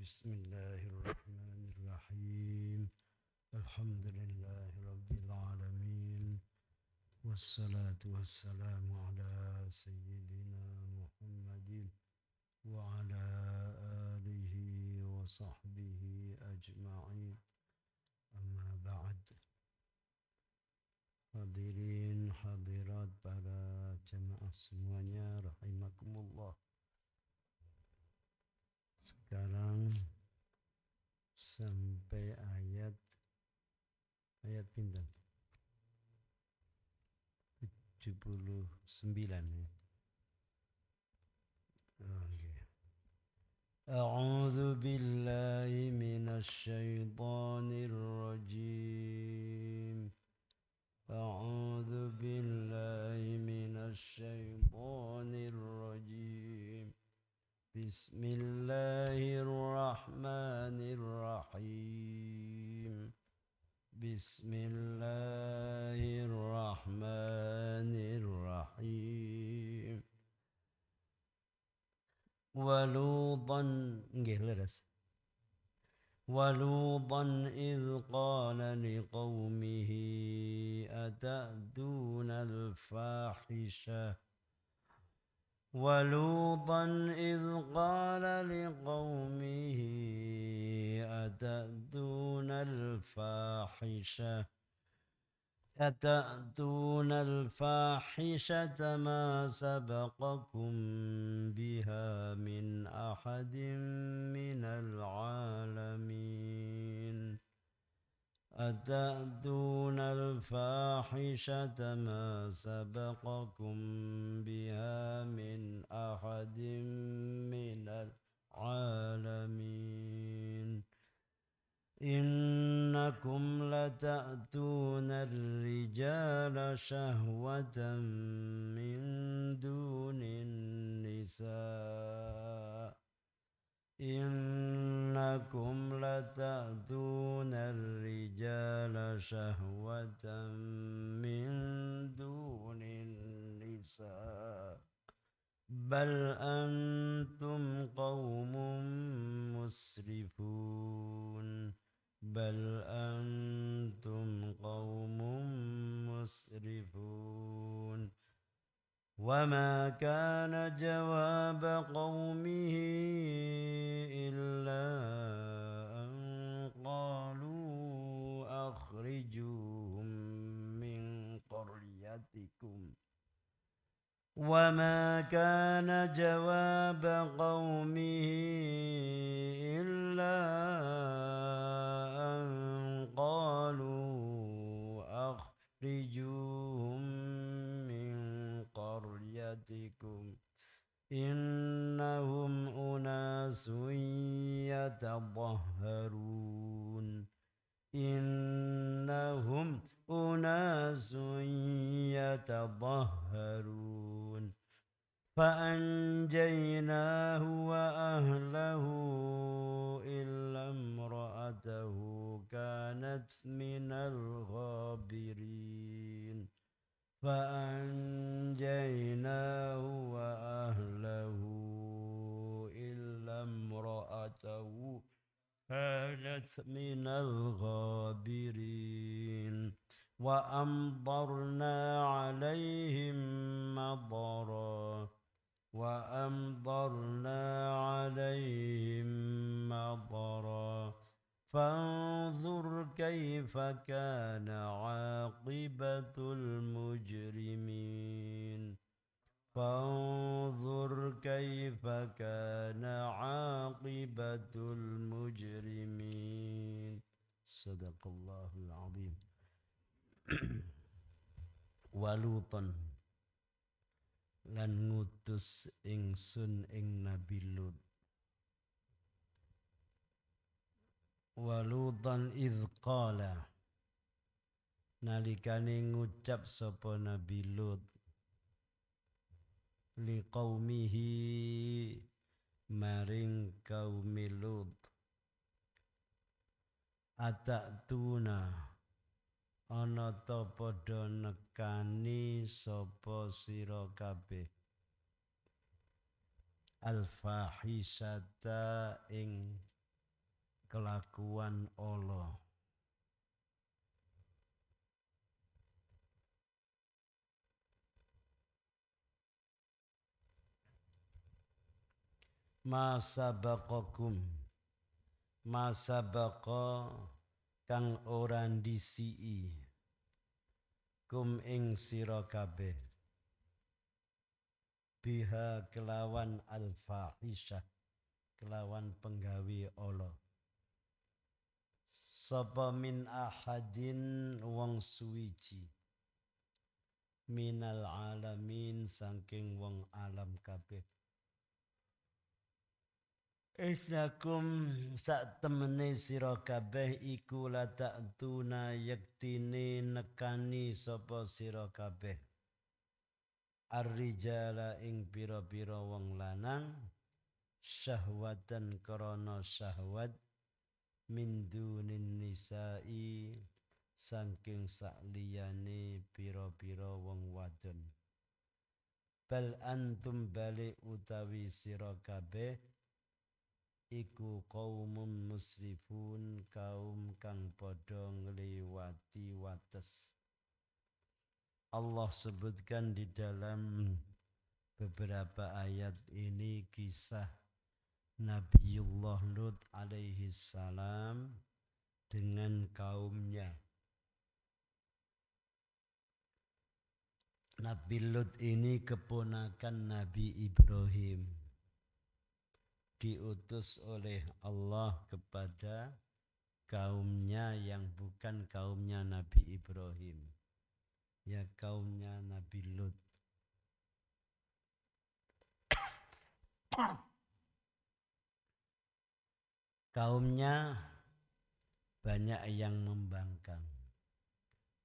Bismillahirrahmanirrahim. Alhamdulillahirabbil alamin. Wassalatu wassalamu ala sayyidina Muhammadin wa ala alihi wa sahbihi ajma'in. Amma ba'd. Hadirin hadirat para jamaah semuanya rahimakumullah. Sekarang sampai ayat pinten 79 ya. Okay. A'udzu billahi minasy syaithanir rajim. A'udzu billahi minasy syaithanir rajim. Bismillahirrahmanirrahim. Bismillahirrahmanirrahim. Walutan nggih leres. Walutan idh qala liqaumihi ata'tunal fahishah. ولوطا إذ قال لقومه أتأتون الفاحشة ما سبقكم بها من أحد من العالمين أتأتون الفاحشة ما سبقكم بها من أحد من العالمين إنكم لتأتون الرجال شهوة من دون النساء إنكم لتأتون الرجال شهوة من دون النساء بل أنتم قوم مسرفون بل أنتم قوم مسرفون وما كان جواب قومه إلا أن قالوا أخرجوهم من قريتكم وما كان جواب قومه إلا أن قالوا أخرجوهم من قريتكم إنهم أناس يتطهرون إنهم أناس يتطهرون فأنجيناه وأهله إلا امرأته كانت من الغابرين فأنجيناه وأهله إلا امرأته كانت من الغابرين وأمطرنا عليهم مطرا فانظر كيف كان عاقبة المجرمين فانظر كيف كان عاقبة المجرمين صدق الله العظيم Walutan lan ngutus ingsun ing Nabi Lut Walutan idh qala nalikane ngucap sapa Nabi Lut liqaumihi maring kaum Lut ata'tuna ana ta padha nekani sapa sira kabeh al fahisata ing kelakuan Allah. Ma sabaqakum, ma sabaqa kang ora ndisiki kum ing sira kabeh biha kelawan al-fahisyah kelawan penggawe Allah. Sapa min ahadin wong suwiji minal alamin saking wong alam kabeh. Innakum sak temene sira kabeh iku la ta'tuna yektine nekani sapa sira kabeh ar-rijala ing pira-pira wong lanang syahwatan krana syahwat min dunin nisa'i saking sakliyane pira-pira wong wadon. Bal antum balik utawi sira kabeh iku qaumum musrifun kaum kang padha ngliwati wates. Allah sebutkan di dalam beberapa ayat ini kisah Nabiullah Lut alaihi salam dengan kaumnya. Nabi Lut ini keponakan Nabi Ibrahim. Diutus oleh Allah kepada kaumnya yang bukan kaumnya Nabi Ibrahim, ya kaumnya Nabi Lut. Kaumnya banyak yang membangkang,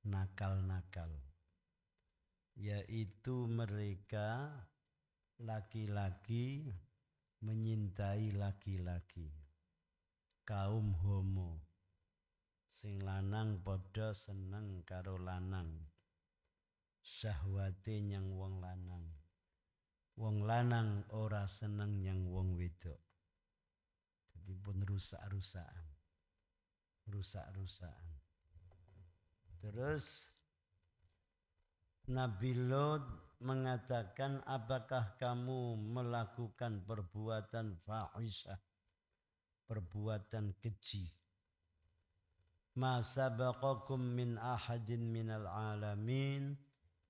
nakal-nakal, yaitu mereka laki-laki menyintai laki-laki, kaum homo, sing lanang padha seneng karo lanang, syahwate nyang wong lanang ora seneng nyang wong wedok. Jadi pun rusak-rusakan. Terus Nabi Lut mengatakan, apakah kamu melakukan perbuatan fahisyah, perbuatan keji? Ma sabaqakum min ahadin minal alamin,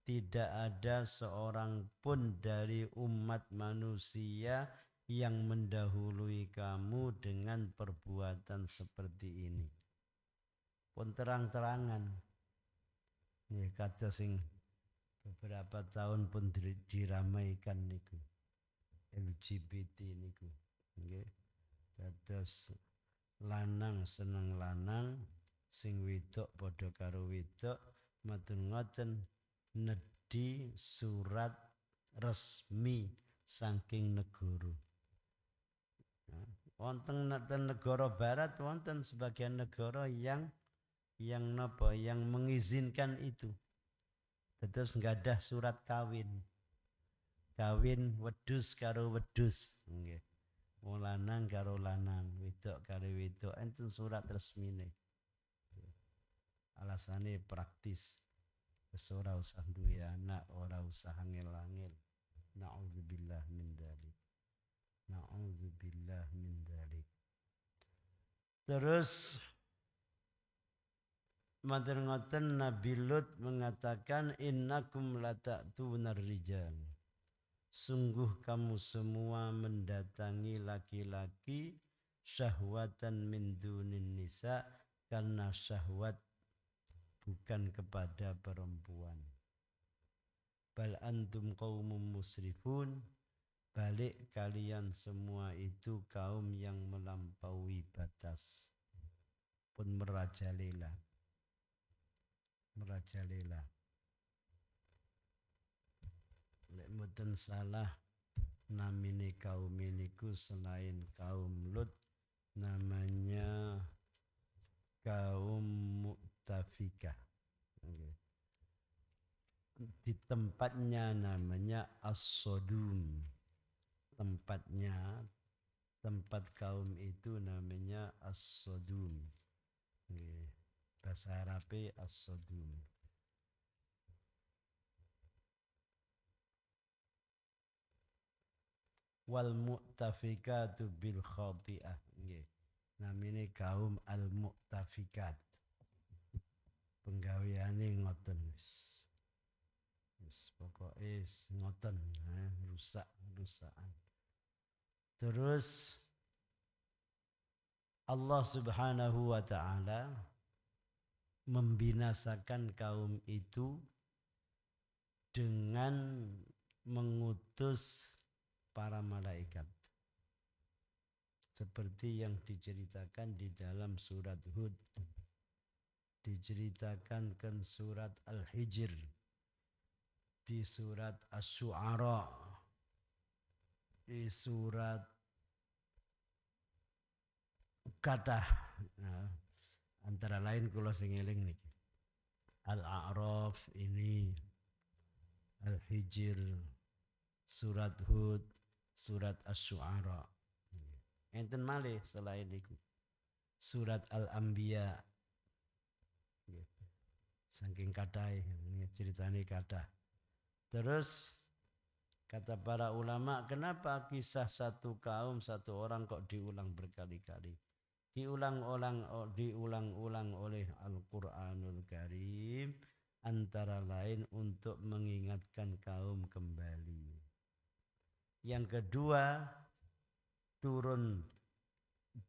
tidak ada seorang pun dari umat manusia yang mendahului kamu dengan perbuatan seperti ini. Pun terang-terangan. Ya kata sing beberapa tahun pun diramaikan niku LGBT niku, nggih. Dados lanang seneng lanang, sing wedok padha karo wedok, matur ngoten nedhi surat resmi saking negara. Wonten negara barat, wonten sebagian negara yang mengizinkan itu. Terus nggadah surat kawin wedhus karo wedhus, nggih. Wong lanang karo lanang, wedok karo wedok, enten surat resmine. Alasane praktis. Wis ora usah duwe anak, ora usah angel-angel. Nauzubillah min dzalik. Nauzubillah min dzalik. Terus matur ngoten Nabi Lut mengatakan innakum lata'tunar rijal. Sungguh kamu semua mendatangi laki-laki syahwatan min dunin nisa karena syahwat bukan kepada perempuan. Bal antum qaumum musrifun, balik kalian semua itu kaum yang melampaui batas. Pun merajalela. Lek mboten salah namine kaum niku selain kaum Lut namanya kaum Mu'tafikah. Okay. Di tempatnya namanya As-Sodum. Tempatnya tempat kaum itu namanya As-Sodum. Bahasa Arabnya As-Sodum. Wal mu'tafikatu bil khati'ah. Namanya kaum al-mu'tafikat. Penggaweane ngoten wis. Pokoknya ngoten, rusak-rusakan. Terus Allah Subhanahu wa ta'ala membinasakan kaum itu dengan mengutus para malaikat. Seperti yang diceritakan di dalam surat Hud, diceritakan ke surat Al-Hijr, di surat Asy-Syu'ara, di surat Qadah. Nah, antara lain kula sing eling niki. Al-A'raf ini, Al-Hijr, surat Hud, surat Asy-Syu'ara. Enten malih selain itu. Surat Al-Anbiya. Saking kathah ceritane kathah. Terus kata para ulama, kenapa kisah satu kaum, satu orang kok diulang berkali-kali? Diulang-ulang oleh Al-Quranul Karim, antara lain untuk mengingatkan kaum kembali. Yang kedua, turun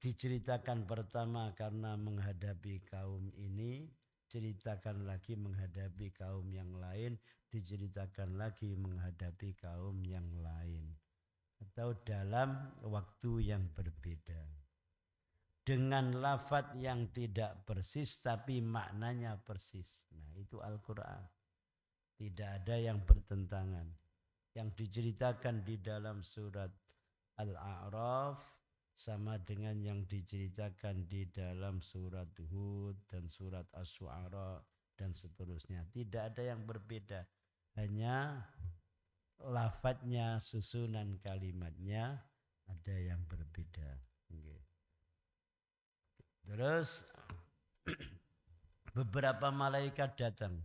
diceritakan pertama karena menghadapi kaum ini, ceritakan lagi menghadapi kaum yang lain, diceritakan lagi menghadapi kaum yang lain, atau dalam waktu yang berbeda. Dengan lafadz yang tidak persis tapi maknanya persis. Nah, itu Al-Quran. Tidak ada yang bertentangan. Yang diceritakan di dalam surat Al-A'raf sama dengan yang diceritakan di dalam surat Hud dan surat Asy-Syu'ara dan seterusnya. Tidak ada yang berbeda. Hanya lafadznya, susunan kalimatnya ada yang berbeda. Terus beberapa malaikat datang.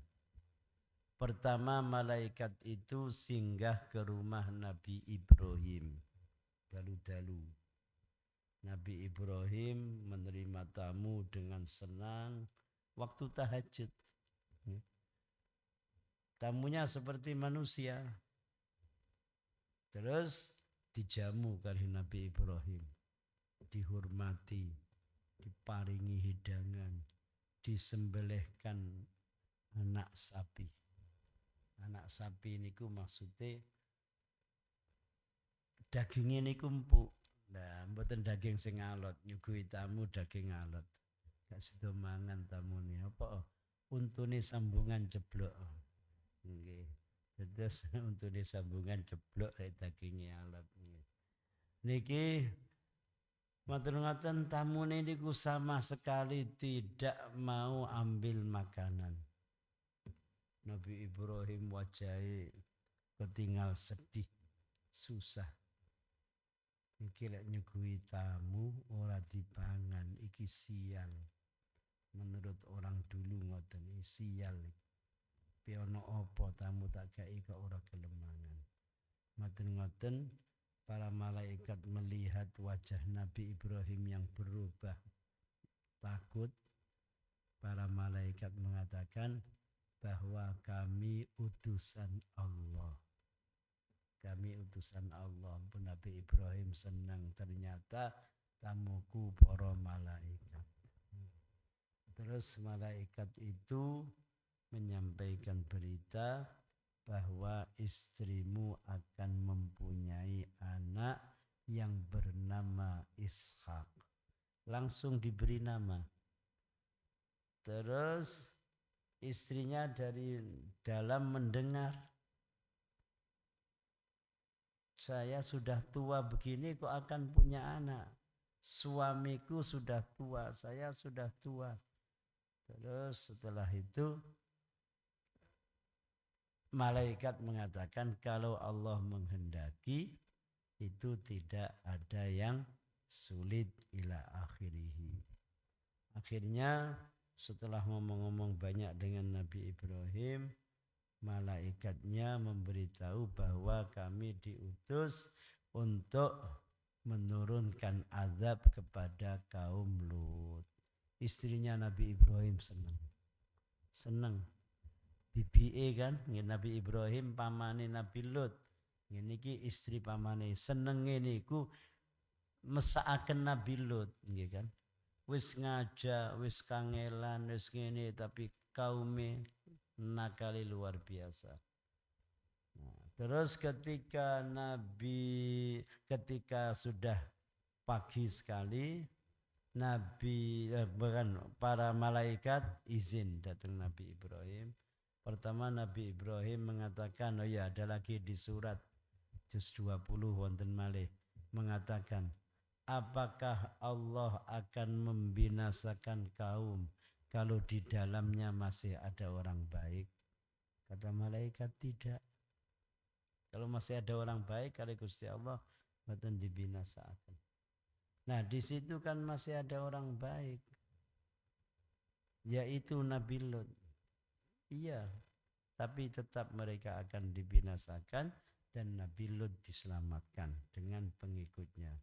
Pertama, malaikat itu singgah ke rumah Nabi Ibrahim. Dalu-dalu. Nabi Ibrahim menerima tamu dengan senang waktu tahajud. Tamunya seperti manusia. Terus dijamu kali Nabi Ibrahim. Dihormati, diparingi hidangan, disembelihkan anak sapi. Anak sapi niku maksudnya dagingnya niku empuk. Nah, mboten daging sing alot, nyuguhi tamu daging alot. Gak sido mangan tamune apa? Untune sambungan jeblok. Nggih. Terus untune sambungan jeblok dagingnya alot. Niki matur-nuwun, tamune niku sama sekali tidak mau ambil makanan. Nabi Ibrahim wajahnya ketinggal sedih, susah. Iki lek nyuguhi tamu ora dipangan, iki sial. Menurut orang dulu ngoten, sial. Piye ana apa tamu tak gawe kok ora gelem mangan. Matur-nuwun, para malaikat melihat wajah Nabi Ibrahim yang berubah takut. Para malaikat mengatakan bahwa kami utusan Allah. Kami utusan Allah. Nabi Ibrahim senang, ternyata tamuku para malaikat. Terus malaikat itu menyampaikan berita bahwa istrimu akan mempunyai anak yang bernama Ishak. Langsung diberi nama. Terus istrinya dari dalam mendengar, saya sudah tua begini kok akan punya anak. Suamiku sudah tua, saya sudah tua. Terus setelah itu malaikat mengatakan kalau Allah menghendaki itu tidak ada yang sulit ila akhirih. Akhirnya setelah ngomong-ngomong banyak dengan Nabi Ibrahim, malaikatnya memberitahu bahwa kami diutus untuk menurunkan azab kepada kaum Lut. Istrinya Nabi Ibrahim seneng. Bibi kan, Nabi Ibrahim pamane Nabi Lut. Ini ki istri pamane senenge niku mesakaken Nabi Lut, nggih kan. Wis ngajak, wis kangelan, wis ngene tapi kaume nakali luar biasa. Nah, terus ketika sudah pagi sekali, para malaikat izin datang Nabi Ibrahim. Pertama Nabi Ibrahim mengatakan, oh ya ada lagi di surat juz 20 wonten malih mengatakan, apakah Allah akan membinasakan kaum kalau di dalamnya masih ada orang baik? Kata malaikat tidak. Kalau masih ada orang baik kali Gusti Allah mboten dibinasakan. Nah, di situ kan masih ada orang baik. Yaitu Nabi Lut. Iya, tapi tetap mereka akan dibinasakan dan Nabi Lut diselamatkan dengan pengikutnya.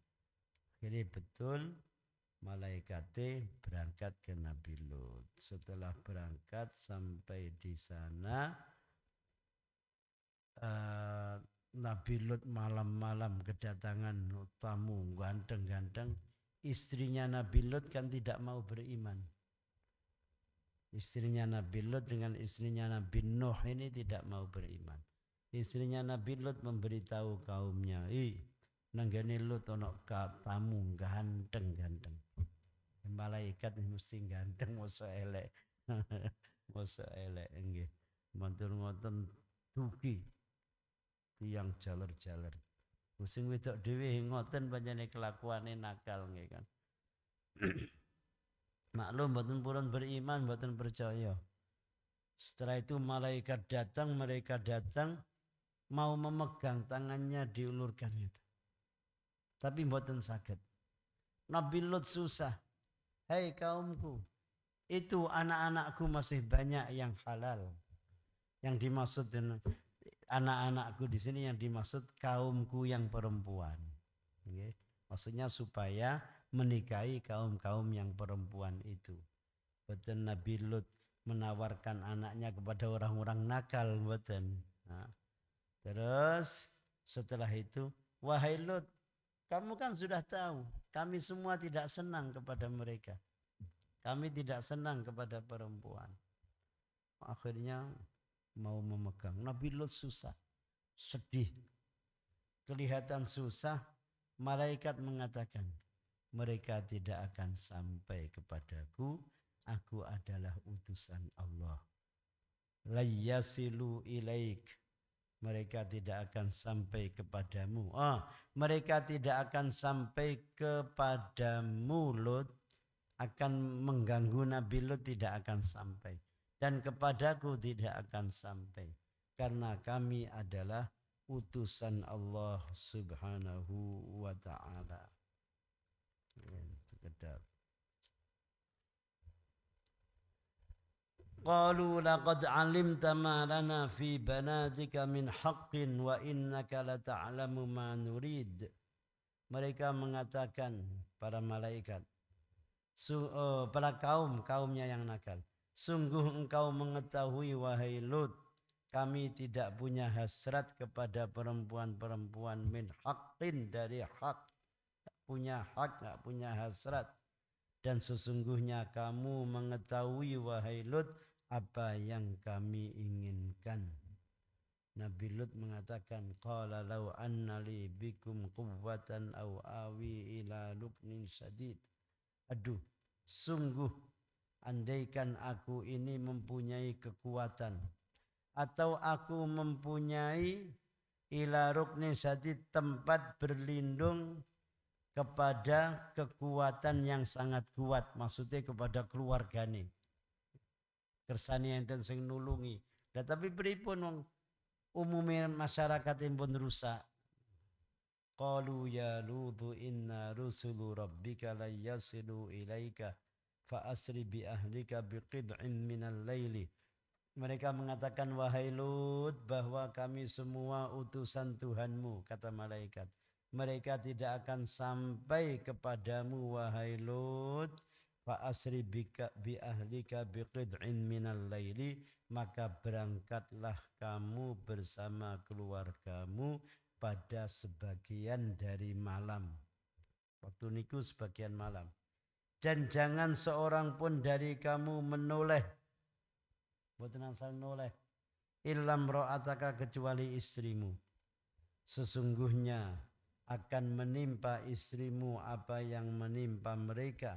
Akhirnya betul malaikatnya berangkat ke Nabi Lut. Setelah berangkat sampai di sana, Nabi Lut malam-malam kedatangan tamu ganteng-ganteng. Istrinya Nabi Lut kan tidak mau beriman. Istrinya Nabi Lut dengan istrinya Nabi Nuh ini tidak mau beriman. Istrinya Nabi Lut memberitahu kaumnya, nanggane Lut ono tamu ganteng-ganteng. Malaikat mesti ganteng mosok elek. Mosok elek nggih. Matur ngoten dugi tiyang jaler-jaler. Sing wedok dhewe ngoten pancene kelakuane nakal nggih kan. Maklum mboten purun beriman, mboten percaya. Setelah itu malaikat datang, mereka datang mau memegang tangannya diulurkan gitu. Tapi mboten saged. Nabi Lut susah. Hei kaumku, itu anak-anakku masih banyak yang halal. Yang dimaksud dengan anak-anakku di sini yang dimaksud kaumku yang perempuan. Okay. Maksudnya supaya menikahi kaum-kaum yang perempuan itu. Betul Nabi Lut menawarkan anaknya kepada orang-orang nakal, betul. Nah, terus setelah itu, wahai Lut, kamu kan sudah tahu, kami semua tidak senang kepada mereka. Kami tidak senang kepada perempuan. Akhirnya mau memegang. Nabi Lut susah, sedih, kelihatan susah. Malaikat mengatakan, mereka tidak akan sampai kepadaku. Aku adalah utusan Allah. Layasilu ilaik. Mereka tidak akan sampai kepadamu. Mereka tidak akan sampai kepadamu Lut. Akan mengganggu Nabi Lut tidak akan sampai. Dan kepadaku tidak akan sampai. Karena kami adalah utusan Allah subhanahu wa ta'ala. Sekedar. Qalu laqad alimta ma lana fi banatika min haqqin wa innaka la ta'lamu ma nurid. Mereka mengatakan para malaikat, para kaumnya yang nakal, sungguh engkau mengetahui wahai Lut, kami tidak punya hasrat kepada perempuan-perempuan min haqqin dari hak. Punya hak, tak punya hasrat. Dan sesungguhnya kamu mengetahui wahai Lut apa yang kami inginkan. Nabi Lut mengatakan, qala law anna li bikum quwwatan aw awi ila ruknin syadid. Aduh, sungguh andaikan aku ini mempunyai kekuatan atau aku mempunyai ila ruknin syadid, tempat berlindung kepada kekuatan yang sangat kuat, maksudnya kepada keluargane. Kersane enten sing nulungi. Tapi pripun wong umume masyarakat pun rusak. qalu ya lutu inna rusulu rabbika la yasilu ilaika fa asri bi ahlika biqid'in minal laili. Mereka mengatakan, wahai Lut, bahwa kami semua utusan Tuhanmu, kata malaikat. Mereka tidak akan sampai kepadamu, wahai Lut. Fa asri bika bi ahlika biqid'in minal laili, maka berangkatlah kamu bersama keluargamu pada sebagian dari malam. Waktu niku sebagian malam. Dan jangan seorang pun dari kamu menoleh. Boten asal noleh. Illam ra'ataka, kecuali istrimu. Sesungguhnya akan menimpa istrimu apa yang menimpa mereka.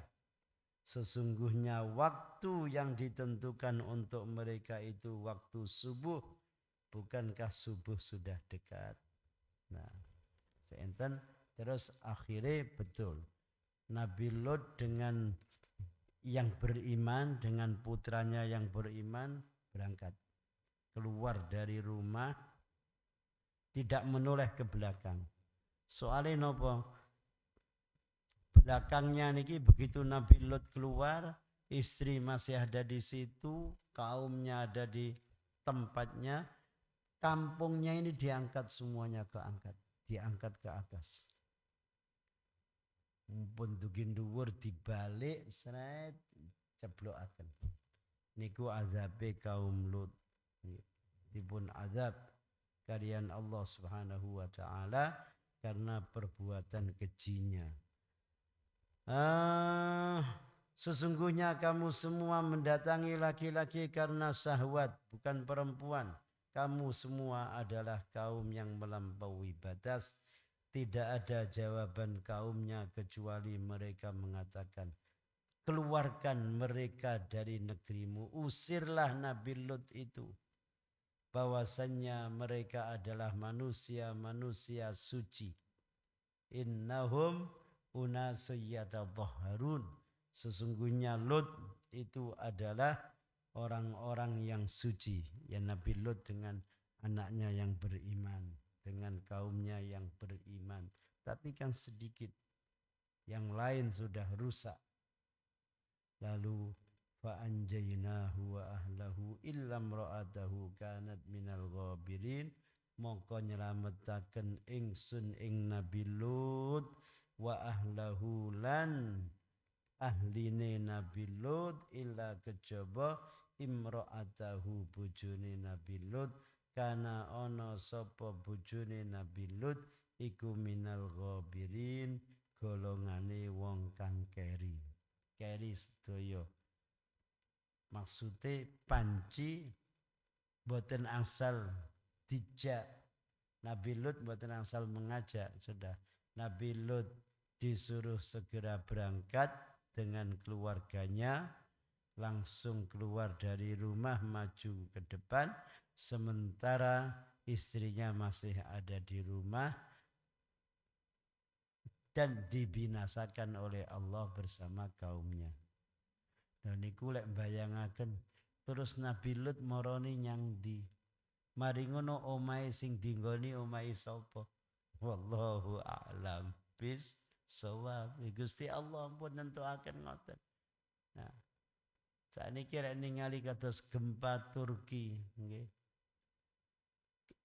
Sesungguhnya waktu yang ditentukan untuk mereka itu waktu subuh. Bukankah subuh sudah dekat? Nah, seenten terus akhirnya betul. Nabi Lot dengan yang beriman, dengan putranya yang beriman berangkat. Keluar dari rumah, tidak menoleh ke belakang. Soalnya nopo? Belakangnya niki begitu Nabi Lot keluar, istri masih ada di situ, kaumnya ada di tempatnya, kampungnya ini diangkat semuanya diangkat ke atas. Mumpun dugin dhuwur dibalik seret ceblokaken. Niku azabe kaum Lut. Dipun azab kalian Allah Subhanahu wa taala karena perbuatan kejinya. Sesungguhnya kamu semua mendatangi laki-laki karena syahwat, bukan perempuan. Kamu semua adalah kaum yang melampaui batas. Tidak ada jawaban kaumnya kecuali mereka mengatakan, keluarkan mereka dari negerimu. Usirlah Nabi Lut itu. Bahwasannya mereka adalah manusia-manusia suci. Innahum unasun yatadhahharun. Sesungguhnya Lut itu adalah orang-orang yang suci. Ya Nabi Lut dengan anaknya yang beriman, dengan kaumnya yang beriman. Tapi kan sedikit, yang lain sudah rusak. Lalu fa'anjaynahu wa ahlahu illa imra'atahu kanat minal ghabirin. Mongko nyelametaken ingsun ing Nabi Lut wa ahlahu lan ahline Nabi Lut illa kejaba imra'atahu bojone Nabi Lut kana ana sapa bojone Nabi Lut iku minal ghabirin golongane wong kang keri. Keri sedaya. Maksudnya panci boten asal dijak. Nabi Lut boten asal mengajak, sudah. Nabi Lut disuruh segera berangkat dengan keluarganya, langsung keluar dari rumah maju ke depan, sementara istrinya masih ada di rumah dan dibinasakan oleh Allah bersama kaumnya. Dan niku lek bayangaken terus Nabi Lut marani nyang ndi? Mari ngono omahe sing dinggoni omahe sapa? Wallahu a'lam bis-shawab. Gusti Allah pun nentuaken ngoten. Nah, sakniki rek ningali kados gempa Turki nggih.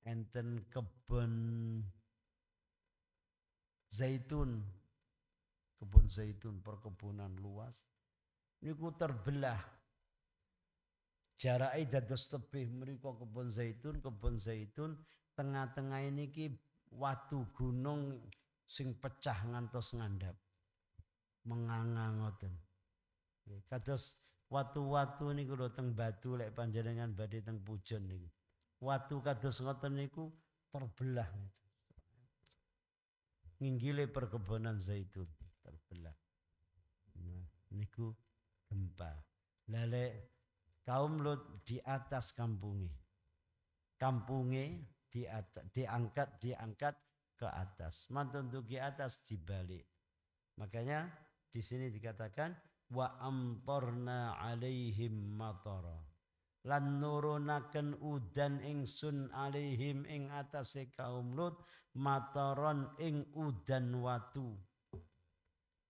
Enten kebun zaitun, perkebunan luas. Niku terbelah. Jarake dados tebih mriku kebun zaitun tengah-tengah niki watu gunung sing pecah ngantos ngandhap. Menganga ngoten. Kados watu-watu niku lho teng Batu lek panjenengan badhe teng Pujon niku. Watu kados ngoten niku terbelah. Nginggile perkebunan zaitun terbelah. Nah, niku gempa. Lale kaum Lut di atas kampungnya diangkat ke atas. Mantun dugi atas dibalik. Makanya di sini dikatakan wa amtarna alaihim matara. lan nurunaken udan ingsun alaihim ing atase kaum Lut mataron ing udan watu.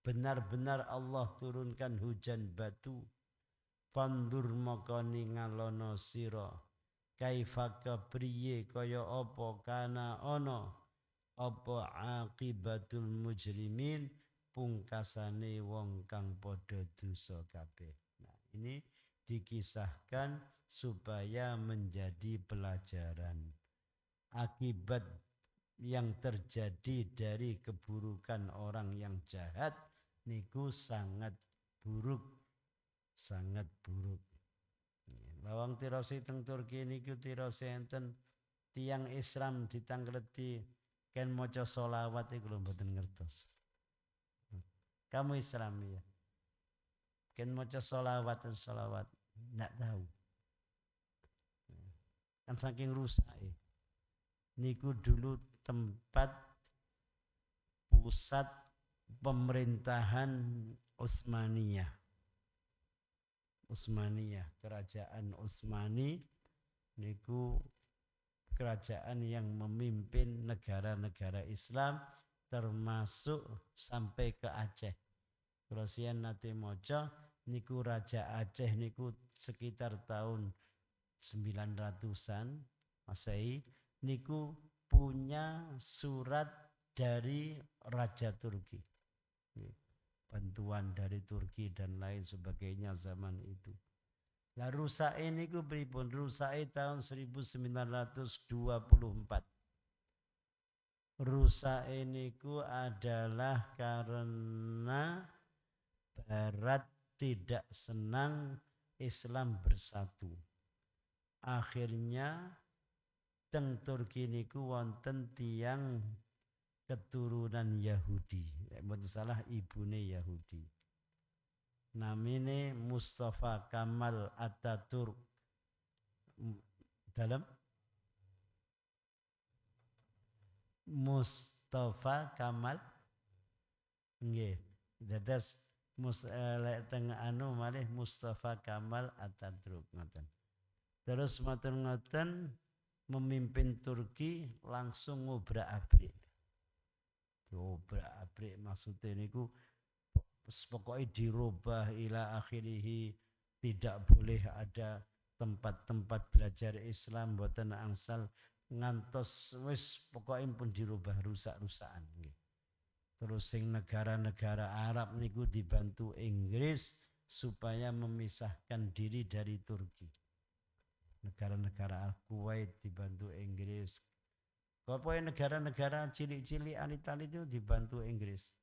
Benar-benar Allah turunkan hujan batu. Pandur maka ningalono sira kaifa kepriye kaya apa kana ana apa akibatul mujrimin pungkasane wong kang padha dosa kabeh. Nah, ini dikisahkan supaya menjadi pelajaran. Akibat yang terjadi dari keburukan orang yang jahat niku sangat buruk, sangat buruk. Lawang tirose teng Turki niku tirose enten tiang Islam ditangkleti ken maca sholawat iku lho mboten ngertos. Kamu Islam ya. Ken maca sholawat enggak tahu. Kan saking rusak niku dulu tempat pusat pemerintahan Utsmaniyah. Kerajaan Utsmani niku kerajaan yang memimpin negara-negara Islam termasuk sampai ke Aceh. Kalau sian nate moco niku Raja Aceh niku sekitar tahun 900-an Masehi niku punya surat dari Raja Turki. Bantuan dari Turki dan lain sebagainya zaman itu. Lah rusak ini ku pripun? Rusak tahun 1924. Rusak ini ku adalah karena Barat tidak senang Islam bersatu. Akhirnya teng Turki niku wonten tiang keturunan Yahudi. Mboten salah ibune Yahudi. Namine Mustafa Kamal Ataturk. Dalam Mustafa Kamal nggih. Dados teng anu malih Mustafa Kamal Ataturk ngoten. Terus ngoten memimpin Turki langsung ngobrak-abrik. Obrak-abrik maksudnya niku pokoknya dirubah ila akhirihi, tidak boleh ada tempat-tempat belajar Islam mboten angsal ngantos wis pokoknya pun dirubah rusak-rusakan. Terus sing negara-negara Arab niku dibantu Inggris supaya memisahkan diri dari Turki. Negara-negara Kuwait dibantu Inggris. Pokoknya negara-negara cilik-cilik Italia itu dibantu Inggris.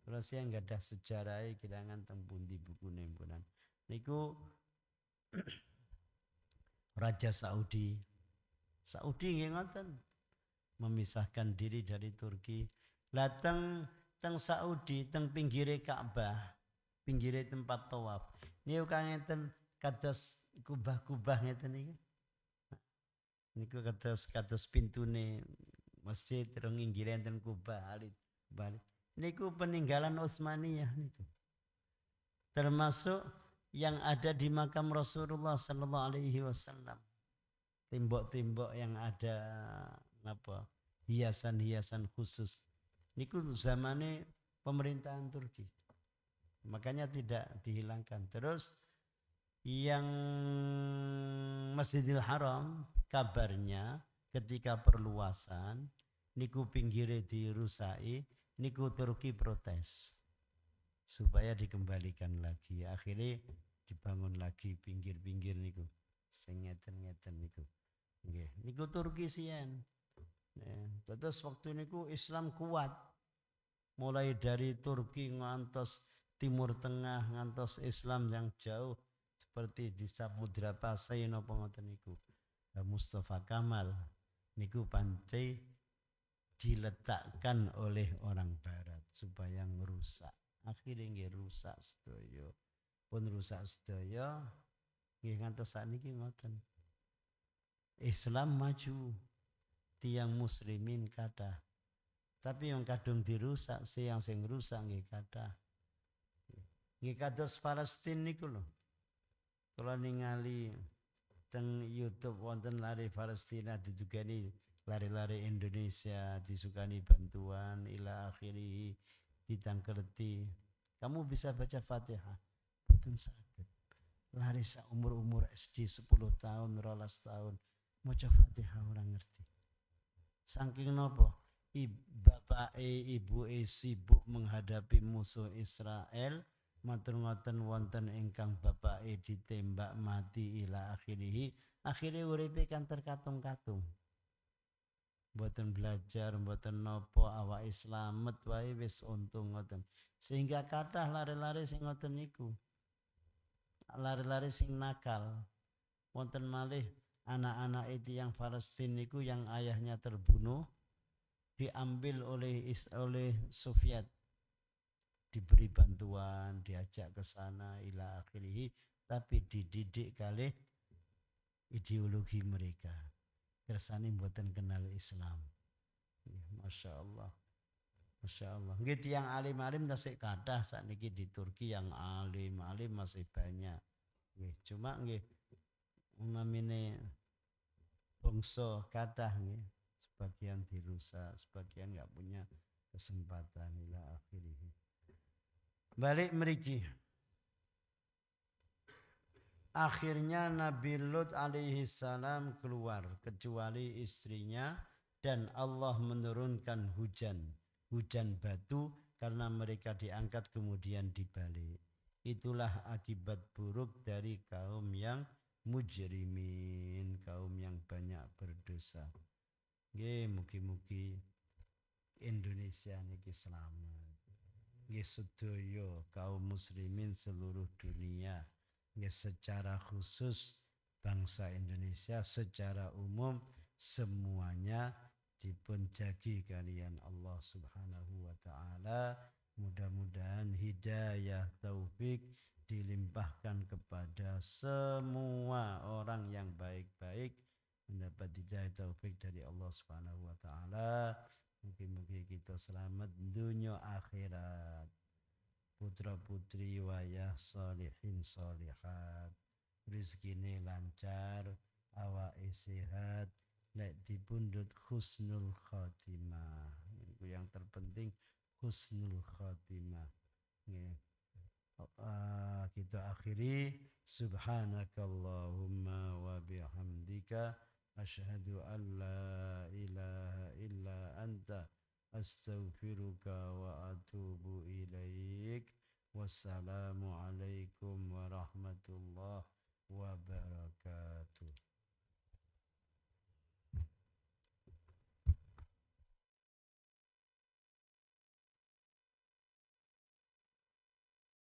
Kalau saya nggak ada sejarah kirangan tembun di buku nempunan. Niku Raja Saudi nggih ngoten memisahkan diri dari Turki. Lateng teng Saudi teng pinggire Ka'bah, pinggire tempat tawaf. Niku kang ngeten kados kubah-kubah ngeten iki. Niku kados pintune masjid terus nginggil enten kubah alit balik. Niku peninggalan Utsmaniyah niku. Termasuk yang ada di makam Rasulullah sallallahu alaihi wasallam. Tembok-tembok yang ada hiasan-hiasan khusus. Niku zamane pemerintahan Turki. Makanya tidak dihilangkan. Terus yang Masjidil Haram kabarnya ketika perluasan niku pinggire dirusai, niku Turki protes supaya dikembalikan lagi. Akhirnya dibangun lagi pinggir-pinggir niku. Sing ngeten-ngeten niku. Nggih, niku Turki sian. Terus waktu niku Islam kuat. Mulai dari Turki ngantos Timur Tengah, ngantos Islam yang jauh seperti di Samudra Pasai napa ngoten niku. Mustafa Kamal niku pancen diletakkan oleh orang Barat supaya ngerusak. Akhirnya nggih rusak sedaya. Pun rusak sedaya nggih ngantos sakniki ngoten. Islam maju, tiang muslimin kathah. Tapi yang kadung dirusak, sing rusak nggih kathah. Nggih kados Palestina niku lho. Kula ningali teng YouTube wonten lari Palestina didugani lari-lari Indonesia disukani bantuan ila akhiri ditangkerti. Kamu bisa baca Fatihah. Boten saged. Lari umur SD 10 tahun, 12 tahun. Maca Fatihah orang ngerti. Saking nopo? Bapak ibu sibuk menghadapi musuh Israel. Matur ngoten wonten ingkang bapak ditembak mati ila akhirih. Akhire uripe kan terkatung-katung. Mboten belajar, mboten nopo awake slamet wae wis untung ngoten. Sehingga kathah lari-lari sing ngoten niku. Lari-lari sing nakal. Wonten malih anak-anak itu yang Palestina niku yang ayahnya terbunuh diambil oleh Soviet, diberi bantuan, diajak ke sana ila akhirih, tapi dididik kali ideologi mereka. Kersane mboten kenal Islam. Masya Allah. Masya Allah. Nggih tiyang alim-alim tasik kathah sakniki di Turki yang alim-alim masih banyak. Nggih, cuma nggih namine bangsa kathah nggih. Sebagian dirusak, sebagian nggak punya kesempatan ila akhirih. Balik mriki. Akhirnya Nabi Lut alaihi salam keluar kecuali istrinya dan Allah menurunkan hujan batu karena mereka diangkat kemudian dibalik. Itulah akibat buruk dari kaum yang mujrimin, kaum yang banyak berdosa. Nggih, mugi-mugi Indonesia niki selamat. Nggih sedaya kaum muslimin seluruh dunia, nggih secara khusus bangsa Indonesia secara umum semuanya dipun jagi kalian Allah Subhanahu wa taala. Mudah-mudahan hidayah taufik dilimpahkan kepada semua orang yang baik-baik, mendapat hidayah taufik dari Allah Subhanahu wa taala. Mungkin kita selamat dunia akhirat. Putra putri wayah salihin salihat. Rizkine lancar, awake sehat, nek dipundhut husnul khotimah. Itu yang terpenting husnul khotimah. Kita akhiri subhanakallahumma wa bihamdika asyhadu an la ilaha illa anta astaghfiruka wa atubu ilaik. Wassalamu alaikum warahmatullahi wabarakatuh.